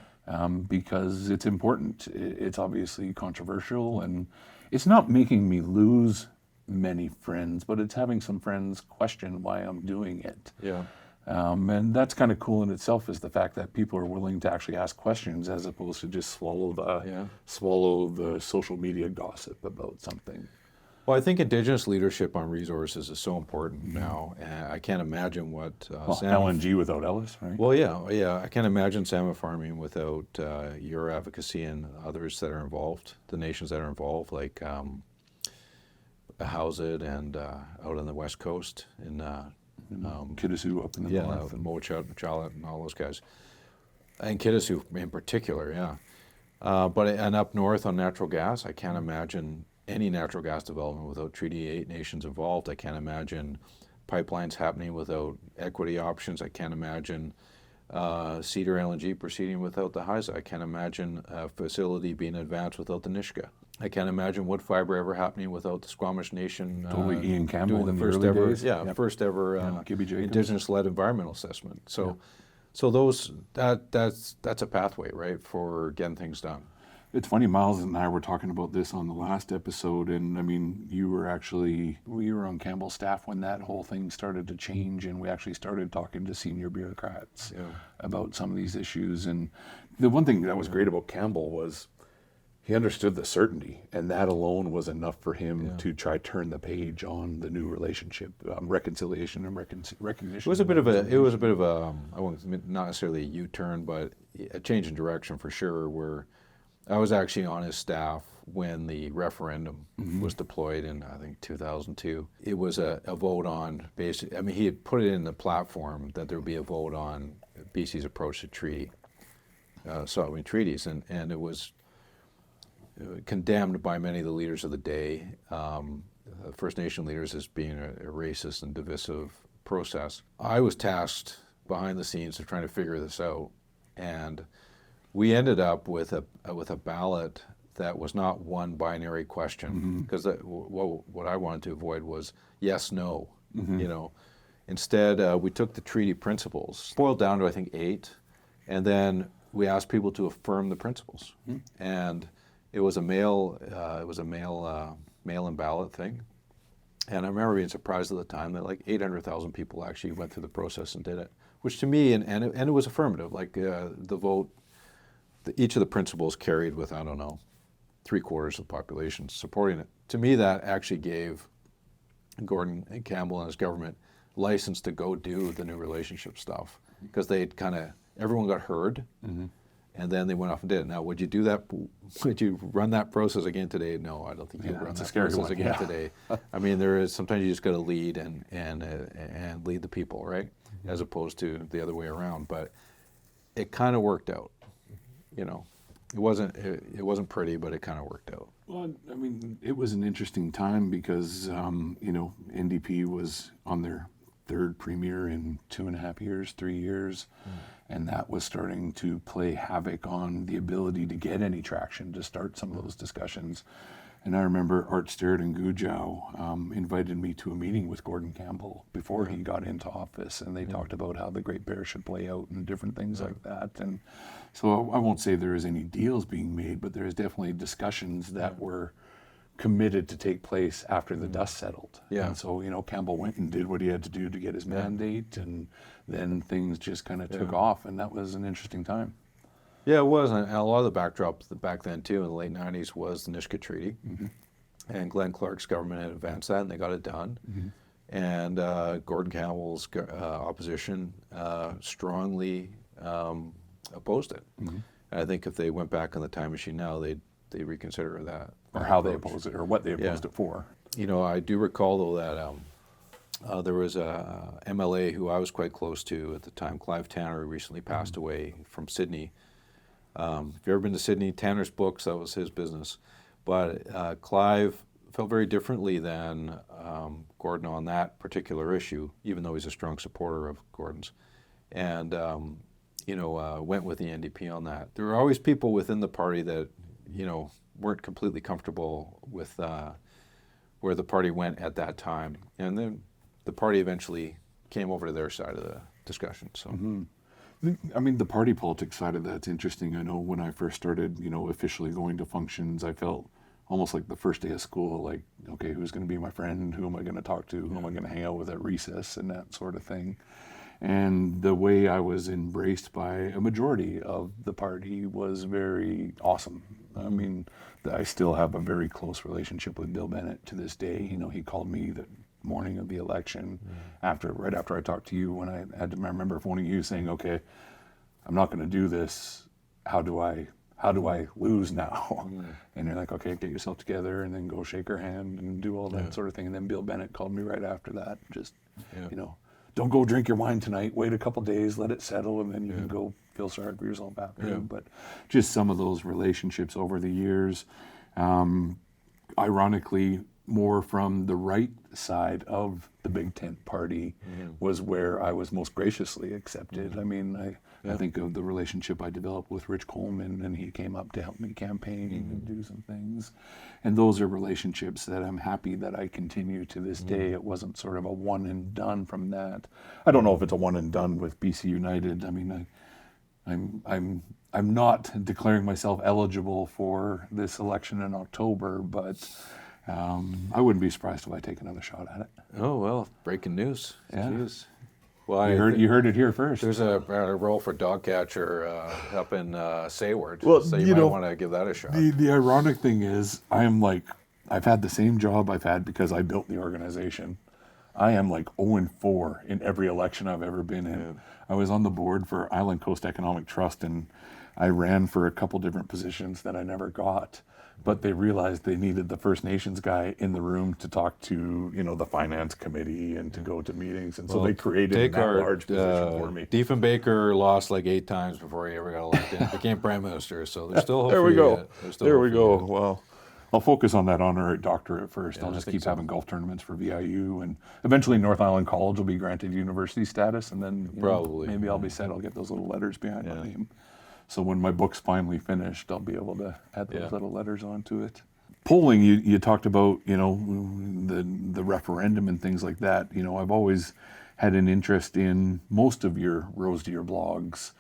Because it's important. It's obviously controversial, and it's not making me lose many friends, but it's having some friends question why I'm doing it. Yeah. And that's kind of cool in itself, is the fact that people are willing to actually ask questions as opposed to just swallow the social media gossip about something. Well, I think Indigenous leadership on resources is so important now. I can't imagine what LNG without Ellis, right? Well, yeah. I can't imagine salmon farming without your advocacy and others that are involved, the nations that are involved, like Howzit and out on the west coast in Kitasoo up in the north. Yeah, Mochalat and all those guys. And Kitasoo in particular, yeah. And up north on natural gas, I can't imagine any natural gas development without Treaty 8 nations involved. I can't imagine pipelines happening without equity options. I can't imagine Cedar LNG proceeding without the Haisa. I can't imagine a facility being advanced without the Nisga'a. I can't imagine wood fiber ever happening without the Squamish Nation Totally, Ian Campbell doing the in the first early ever, days. yeah, Yep. first ever Gibby Jacobs. Indigenous-led environmental assessment. So, that's a pathway, right, for getting things done. It's funny, Miles and I were talking about this on the last episode, and I mean, we were on Campbell's staff when that whole thing started to change, and we actually started talking to senior bureaucrats about some of these issues. And the one thing that was great about Campbell was he understood the certainty, and that alone was enough for him to try turn the page on the new relationship, reconciliation and recognition. It was a bit of a, I won't, not necessarily a U-turn, but a change in direction for sure, where I was actually on his staff when the referendum was deployed in, I think, 2002. It was a vote on, basically, I mean, he had put it in the platform that there would be a vote on BC's approach to treaties, and it was condemned by many of the leaders of the day, First Nation leaders, as being a racist and divisive process. I was tasked behind the scenes of trying to figure this out, and we ended up with a ballot that was not one binary question, because what I wanted to avoid was yes, no. You know, instead we took the treaty principles, boiled down to I think 8, and then we asked people to affirm the principles, and it was a mail in ballot thing. And I remember being surprised at the time that like 800,000 people actually went through the process and did it, which to me, and it was affirmative, like the vote, each of the principles carried with, I don't know, 3/4 of the population supporting it. To me, that actually gave Gordon and Campbell and his government license to go do the new relationship stuff, because they'd everyone got heard. And then they went off and did it. Now, would you do that? Would you run that process again today? No, I don't think you'd run that process again today. I mean, sometimes you just got to lead and lead the people, right? As opposed to the other way around. But it kind of worked out. You know, it wasn't pretty, but it kind of worked out. Well, I mean, it was an interesting time because you know, NDP was on their third premier in 2.5 years, 3 years. And that was starting to play havoc on the ability to get any traction to start some of those discussions. And I remember Art Sterrett and Gujau invited me to a meeting with Gordon Campbell before he got into office, and they talked about how the Great Bear should play out and different things like that. And so I won't say there is any deals being made, but there is definitely discussions that were committed to take place after the dust settled. And so, you know, Campbell went and did what he had to do to get his mandate, and then things just kind of took off, and that was an interesting time. Yeah, it was, and a lot of the backdrop back then too, in the late 90s, was the Nisga'a Treaty, and Glenn Clark's government had advanced that, and they got it done. And Gordon Campbell's opposition strongly opposed it. And I think if they went back on the time machine now, they'd reconsider that. Or how they opposed it, or what they opposed it for. You know, I do recall though that there was a MLA who I was quite close to at the time, Clive Tanner, who recently passed away, from Sydney. If you've ever been to Sydney, Tanner's books, that was his business. But Clive felt very differently than Gordon on that particular issue, even though he's a strong supporter of Gordon's. And, you know, went with the NDP on that. There were always people within the party that, you know, weren't completely comfortable with where the party went at that time. And then the party eventually came over to their side of the discussion. So, I mean, the party politics side of that's interesting. I know when I first started, you know, officially going to functions, I felt almost like the first day of school, like, okay, who's going to be my friend? Who am I going to talk to? Who am I going to hang out with at recess and that sort of thing? And the way I was embraced by a majority of the party was very awesome. I mean, I still have a very close relationship with Bill Bennett to this day. You know, he called me the morning of the election, right after I talked to you, when I remember phoning you saying, okay, I'm not going to do this. How do I lose now? And you're like, okay, get yourself together and then go shake her hand and do all that sort of thing. And then Bill Bennett called me right after that. Just, you know, don't go drink your wine tonight. Wait a couple days, let it settle, and then you can go feel sorry for yourself after. But just some of those relationships over the years. Ironically, more from the right side of the big tent party was where I was most graciously accepted. I mean, I think of the relationship I developed with Rich Coleman, and he came up to help me campaign and do some things. And those are relationships that I'm happy that I continue to this day. It wasn't sort of a one and done from that. I don't know if it's a one and done with BC United. I mean, I'm not declaring myself eligible for this election in October, but I wouldn't be surprised if I take another shot at it. Oh, well, breaking news. Yeah. Jeez. Well, You heard it here first. There's a role for dog catcher up in Sayward, Well, so you you might know, want to give that a shot. The ironic thing is, I've had the same job I've had because I built the organization. I am like 0-4 in every election I've ever been in. Yeah. I was on the board for Island Coast Economic Trust, and I ran for a couple different positions that I never got. But they realized they needed the First Nations guy in the room to talk to, the finance committee and to go to meetings. And so they created that large position for me. Diefenbaker lost like 8 times before he ever got elected. Became prime minister, so there's still hope There for we you go. yet. There's still There hope we for go. you yet. Well, I'll focus on that honorary doctorate first. Yeah, I'll I just think keep so. having golf tournaments for VIU, and eventually North Island College will be granted university status, and then Probably. maybe I'll be set. I'll get those little letters behind Yeah. my name. So when my book's finally finished, I'll be able to add those Yeah. little letters onto it. Polling, you talked about, the referendum and things like that. I've always had an interest in most of your Rose to Your blogs.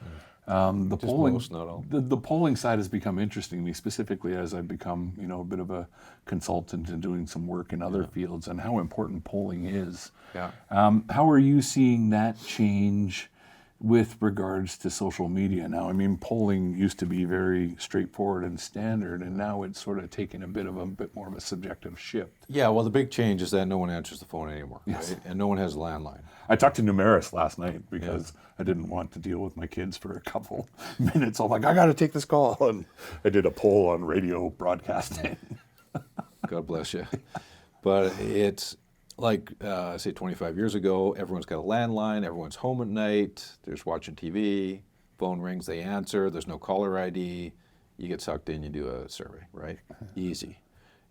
The Just polling, most, not all. the polling side has become interesting to me, specifically as I've become, a bit of a consultant and doing some work in other fields, and how important polling is. Yeah. How are you seeing that change with regards to social media now? I mean, polling used to be very straightforward and standard, and now it's sort of taken a bit more of a subjective shift. Yeah, well, the big change is that no one answers the phone anymore, Yes. right? And no one has a landline. I talked to Numeris last night because I didn't want to deal with my kids for a couple minutes. I'm like, I got to take this call. And I did a poll on radio broadcasting. God bless you. But it's like, say 25 years ago, everyone's got a landline, everyone's home at night, there's watching TV, phone rings, they answer, there's no caller ID, you get sucked in, you do a survey, right? Easy.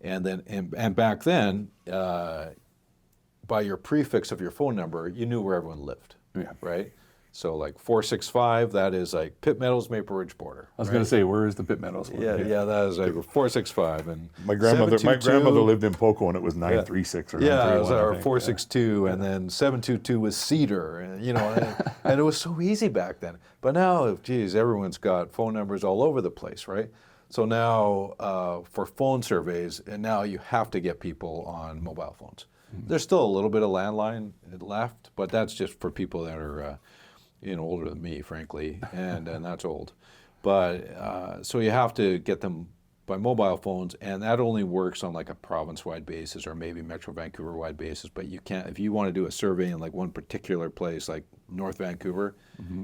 And then, and back then, by your prefix of your phone number, you knew where everyone lived, right? So like 465, that is like Pitt Meadows, Maple Ridge border. I was going to say, where is the Pitt Meadows one? Yeah, that is like 465. And My grandmother 722 lived in Poco, and it was 936 or Yeah, it 931. was I our think. 462, and then 722 was Cedar, and and it was so easy back then. But now, geez, everyone's got phone numbers all over the place, right? So now for phone surveys, and now you have to get people on mobile phones. There's still a little bit of landline left, but that's just for people that are older than me, frankly, and that's old. But so you have to get them by mobile phones, and that only works on like a province-wide basis or maybe Metro Vancouver-wide basis. But you can't, if you want to do a survey in like one particular place, like North Vancouver,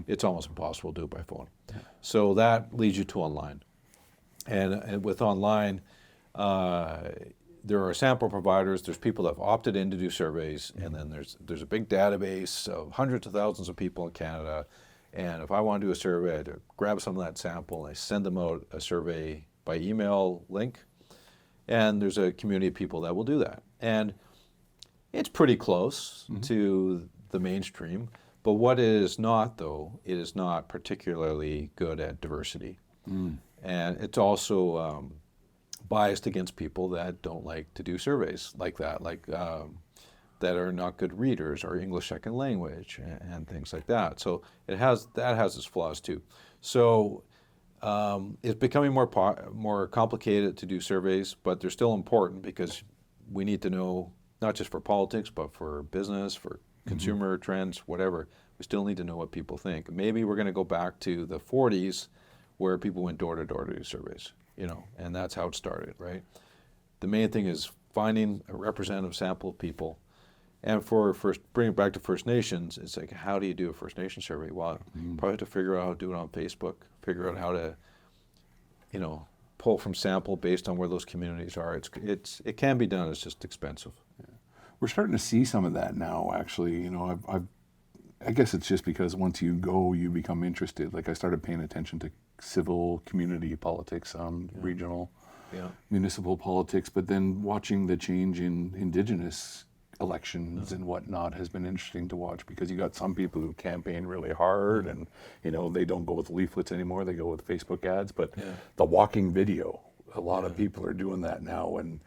it's almost impossible to do it by phone. So that leads you to online, and with online, there are sample providers. There's people that have opted in to do surveys, and then there's a big database of hundreds of thousands of people in Canada. And if I want to do a survey, I have to grab some of that sample and I send them out a survey by email link. And there's a community of people that will do that. And it's pretty close to the mainstream. But what it is not, though, it is not particularly good at diversity. And it's also biased against people that don't like to do surveys like that, that are not good readers or English second language and things like that. So that has its flaws too. So it's becoming more complicated to do surveys, but they're still important because we need to know, not just for politics, but for business, for consumer trends, whatever. We still need to know what people think. Maybe we're going to go back to the 40s where people went door to door to do surveys. And that's how it started, right? The main thing is finding a representative sample of people. And bring it back to First Nations, it's like, how do you do a First Nation survey? Well, probably have to figure out how to do it on Facebook, figure out how to, pull from sample based on where those communities are. It can be done, it's just expensive. We're starting to see some of that now, actually. I guess it's just because once you go, you become interested. Like I started paying attention to civil community politics on regional Yeah. municipal politics, but then watching the change in Indigenous elections and whatnot has been interesting to watch, because you got some people who campaign really hard and, you know, they don't go with leaflets anymore, they go with Facebook ads, but the walking video, a lot of people are doing that now. And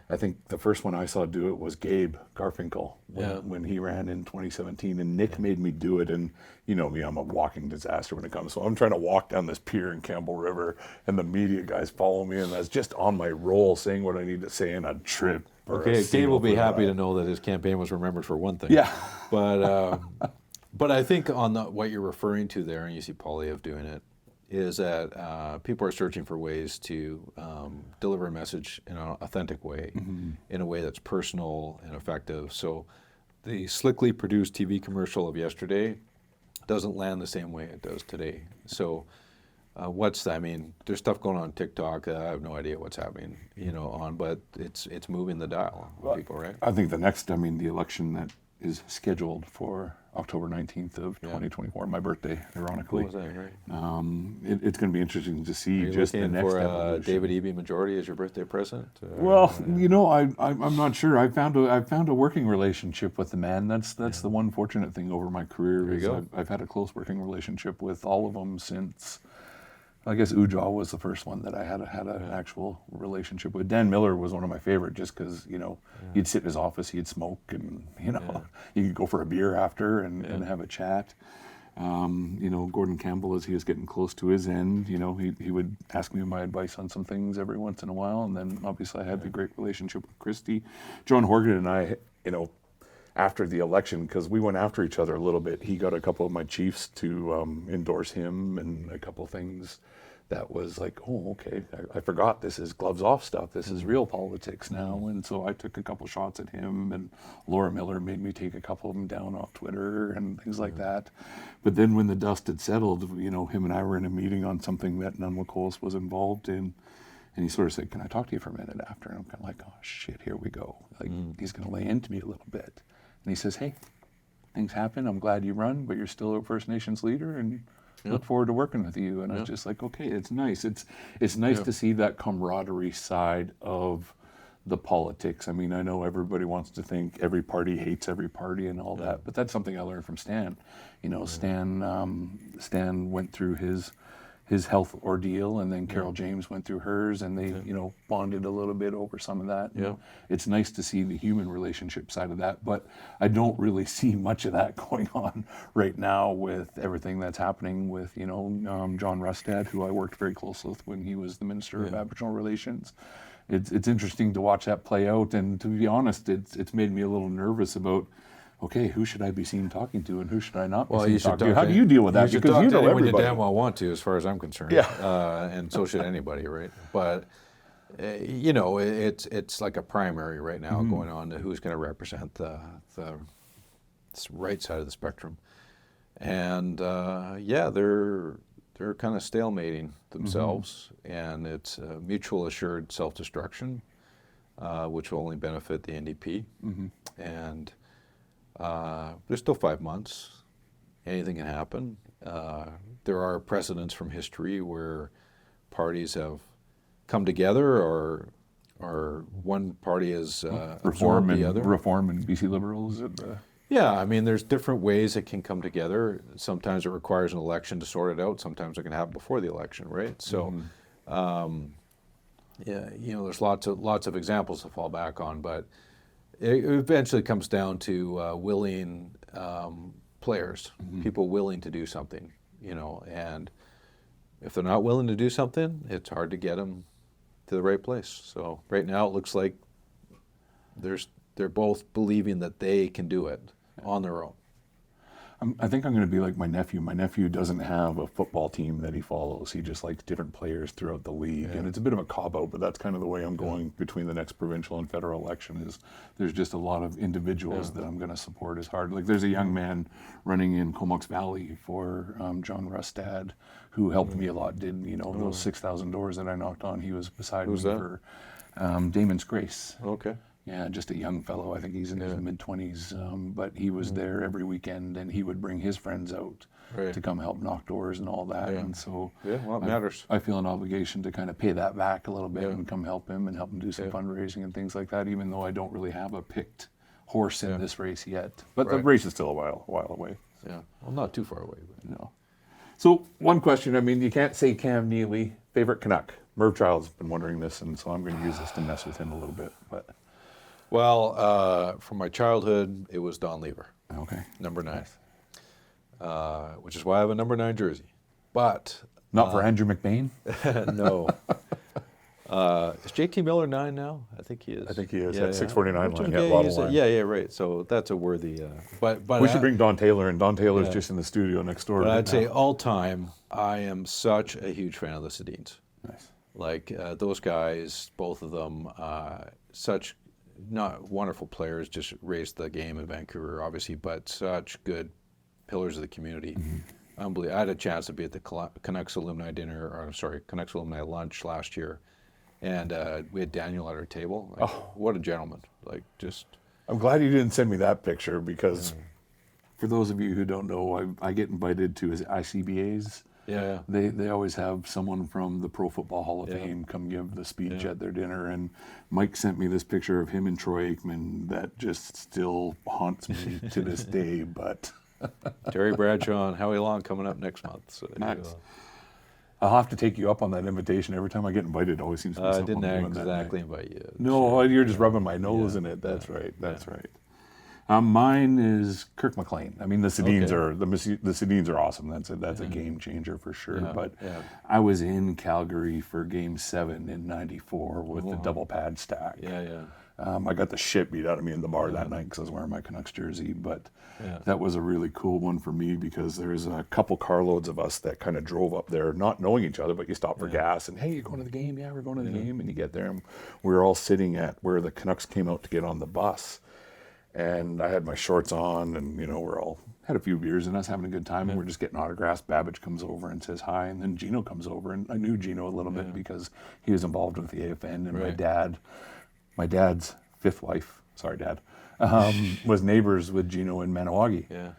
I think the first one I saw do it was Gabe Garfinkel when he ran in 2017, and Nick made me do it. And you know me, I'm a walking disaster when it comes. So I'm trying to walk down this pier in Campbell River, and the media guys follow me, and that's just on my roll saying what I need to say, and I'd trip. Okay, Gabe will be happy to know that his campaign was remembered for one thing. Yeah. But I think on what you're referring to there, and you see Polyev doing it, is that people are searching for ways to deliver a message in an authentic way, in a way that's personal and effective. So the slickly produced TV commercial of yesterday doesn't land the same way it does today. So what's that? I mean, there's stuff going on TikTok that I have no idea what's happening, you know, but it's moving the dial with people, right? I think the election that is scheduled for October 19th of 2024, my birthday, ironically. What was that, right? It's going to be interesting to see Are you just the looking next for evolution. David Eby majority as your birthday present? Well, you know, I'm not sure. I found a working relationship with the man. That's the one fortunate thing over my career. There you go. I've had a close working relationship with all of them since. I guess Ujjaw was the first one that I had an actual relationship with. Dan Miller was one of my favorite, just because, you know, he'd sit in his office, he'd smoke, and, you know, you could go for a beer after and have a chat. You know, Gordon Campbell, as he was getting close to his end, you know, he would ask me my advice on some things every once in a while. And then obviously I had the great relationship with Christie. John Horgan and I, you know, after the election, because we went after each other a little bit, he got a couple of my chiefs to endorse him, and a couple of things that was like, oh, okay, I forgot this is gloves off stuff. This is real politics now. And so I took a couple shots at him, and Laura Miller made me take a couple of them down off Twitter and things like that. But then when the dust had settled, you know, him and I were in a meeting on something that Nunwakos was involved in. And he sort of said, can I talk to you for a minute after? And I'm kind of like, oh, shit, here we go. Like, he's going to lay into me a little bit. And he says, hey, things happen. I'm glad you run, but you're still a First Nations leader, and look forward to working with you. And I was just like, okay, it's nice. It's nice to see that camaraderie side of the politics. I mean, I know everybody wants to think every party hates every party and all that, but that's something I learned from Stan. You know, Stan went through his health ordeal, and then Carol James went through hers, and they, you know, bonded a little bit over some of that. Yeah. It's nice to see the human relationship side of that, but I don't really see much of that going on right now with everything that's happening with, you know, John Rustad, who I worked very closely with when he was the Minister of Aboriginal Relations. It's interesting to watch that play out, and to be honest, it's made me a little nervous about, okay, who should I be seen talking to, and who should I not be seen talking to? How do you deal with that? Because you know everybody. You everybody. damn well want to, as far as I'm concerned. And so should anybody, right? But you know, it's like a primary right now going on to who's going to represent the right side of the spectrum, and they're kind of stalemating themselves, and it's mutual assured self-destruction, which will only benefit the NDP, and. There's still 5 months. Anything can happen. There are precedents from history where parties have come together, or one party has absorbed the other. Reform and BC Liberals. Yeah, I mean, there's different ways it can come together. Sometimes it requires an election to sort it out. Sometimes it can happen before the election, right? So, yeah, you know, there's lots of examples to fall back on, but. It eventually comes down to willing players, people willing to do something, you know, and if they're not willing to do something, it's hard to get them to the right place. So right now it looks like they're both believing that they can do it on their own. I think I'm going to be like my nephew. My nephew doesn't have a football team that he follows. He just likes different players throughout the league. And it's a bit of a cop-out, but that's kind of the way I'm going between the next provincial and federal election. Is there's just a lot of individuals that I'm going to support as hard. Like there's a young man running in Comox Valley for John Rustad, who helped me a lot, did, you know, those 6,000 doors that I knocked on. He was beside me for Damon's Grace. Okay. Yeah, just a young fellow. I think he's in his mid-20s, but he was there every weekend, and he would bring his friends out to come help knock doors and all that. And so well, it matters. I feel an obligation to kind of pay that back a little bit and come help him do some fundraising and things like that, even though I don't really have a picked horse in this race yet. But the race is still a while away. Yeah, well, not too far away. But. No. So one question, I mean, you can't say Cam Neely, favorite Canuck. Merv Child's been wondering this, and so I'm going to use this to mess with him a little bit. But from my childhood, it was Don Lever. Okay. Number 9. Which is why I have a number 9 jersey. But not for Andrew McBain? no. Is JT Miller 9 now? I think he is. I think he is at 649 line. Yeah, right. So that's a worthy. But we should bring Don Taylor, and Don Taylor's just in the studio next door. But right I'd say all time, I am such a huge fan of the Sedins. Nice. Like those guys, both of them, such not wonderful players, just raised the game in Vancouver, obviously, but such good pillars of the community. Unbelievable. I had a chance to be at the Canucks alumni Canucks alumni lunch last year, and we had Daniel at our table. Like, what a gentleman! Like, just. I'm glad you didn't send me that picture because, for those of you who don't know, I get invited to his ICBAs. Yeah. They always have someone from the Pro Football Hall of Fame come give the speech at their dinner, and Mike sent me this picture of him and Troy Aikman that just still haunts me to this day. But Terry Bradshaw and Howie Long coming up next month. So nice. I'll have to take you up on that invitation. Every time I get invited, it always seems to be something. I didn't exactly invite you. No, you're just rubbing my nose in it. That's right. That's right. Mine is Kirk McLean. I mean, the Sedins are the Sedins are awesome. That's a game changer for sure. I was in Calgary for Game 7 in '94 with the double pad stack. I got the shit beat out of me in the bar that night because I was wearing my Canucks jersey. But that was a really cool one for me because there's a couple carloads of us that kind of drove up there, not knowing each other, but you stop for gas and, hey, you're going to the game? Yeah, we're going to the game. And you get there, and we were all sitting at where the Canucks came out to get on the bus. And I had my shorts on, and we're all had a few beers and us having a good time, and we're just getting autographs. Babbage comes over and says hi, and then Gino comes over, and I knew Gino a little bit because he was involved with the AFN, and my dad's fifth wife, sorry Dad, was neighbors with Gino in Manawagi.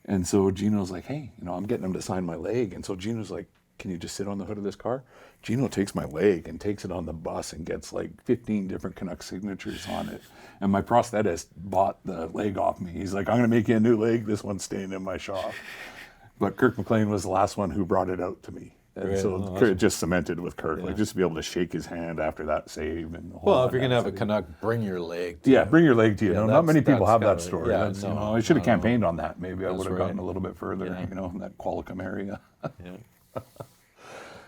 And so Gino's like, hey, I'm getting him to sign my leg, and so Gino's like, can you just sit on the hood of this car? Gino takes my leg and takes it on the bus and gets like 15 different Canuck signatures on it. And my prosthetist bought the leg off me. He's like, I'm going to make you a new leg. This one's staying in my shop. But Kirk McLean was the last one who brought it out to me. And so it just cemented with Kirk, like just to be able to shake his hand after that save. And if you're going to have a Canuck, bring your leg to you. Bring your leg to you. Not many people have that story. I should have campaigned on that. Maybe I would have gotten a little bit further, in that Qualicum area.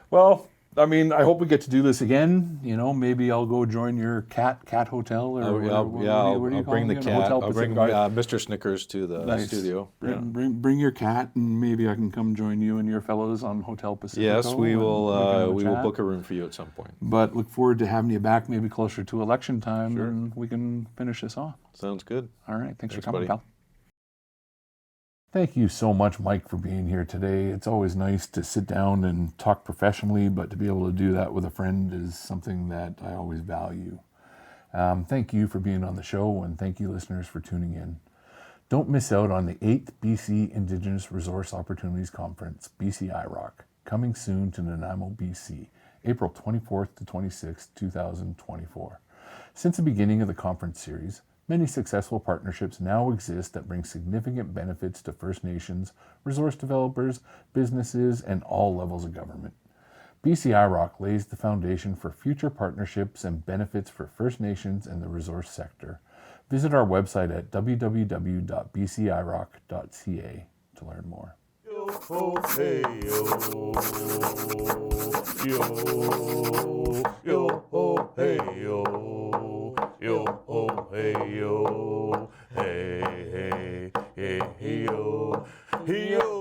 Well, I mean, I hope we get to do this again. Maybe I'll go join your cat hotel. I'll bring the cat. I'll bring Mr. Snickers to the studio. Bring your cat, and maybe I can come join you and your fellows on Hotel Pacifico. Yes, we will. We will book a room for you at some point. But look forward to having you back, maybe closer to election time, and we can finish this off. Sounds good. All right, thanks for coming, buddy. pal. Thank you so much, Mike, for being here today. It's always nice to sit down and talk professionally, but to be able to do that with a friend is something that I always value. Thank you for being on the show, and thank you, listeners, for tuning in. Don't miss out on the 8th BC Indigenous Resource Opportunities Conference, BC IROC, coming soon to Nanaimo, BC, April 24th to 26th, 2024. Since the beginning of the conference series, many successful partnerships now exist that bring significant benefits to First Nations, resource developers, businesses, and all levels of government. BC IROC lays the foundation for future partnerships and benefits for First Nations and the resource sector. Visit our website at www.bciroc.ca to learn more. Yo ho hey yo, yo ho hey yo, yo ho hey yo, hey hey hey yo, yo.